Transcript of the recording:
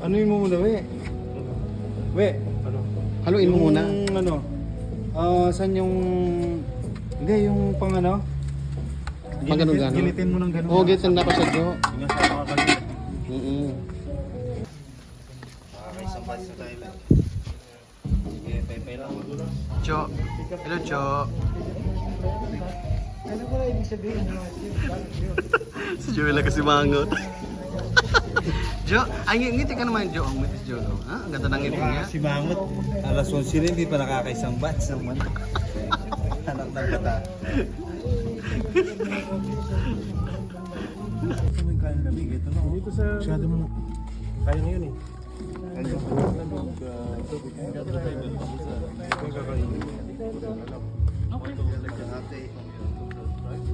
Ano yung muna, we? We, Ano? Haluin mo muna. yung ano? Saan yung... Hindi, yung pang ano? Pang ganun-ganun. Ginitin mo ng ganun. Oo, gets na pa sa Jo. Yung sa mga kanila. Nakakaisang batch na tayo lang. Sige, pepe lang. Jo. Hello, Jo. Ano pala ibig sabihin? Si Joel kasi mangot. Jo, ay ngiti ka naman, Jo. Ang ngiti si Jo. Ha? Ang ganda ng ngiti niya. Si Mangot, alas 11 rin, hindi pa nakakaisang batch naman. Anak ng kata. Ito mo yung kain lamig. Ito na. Dito sa... Masyado mo na. Kaya na yun eh. Ano? Kung kakainin.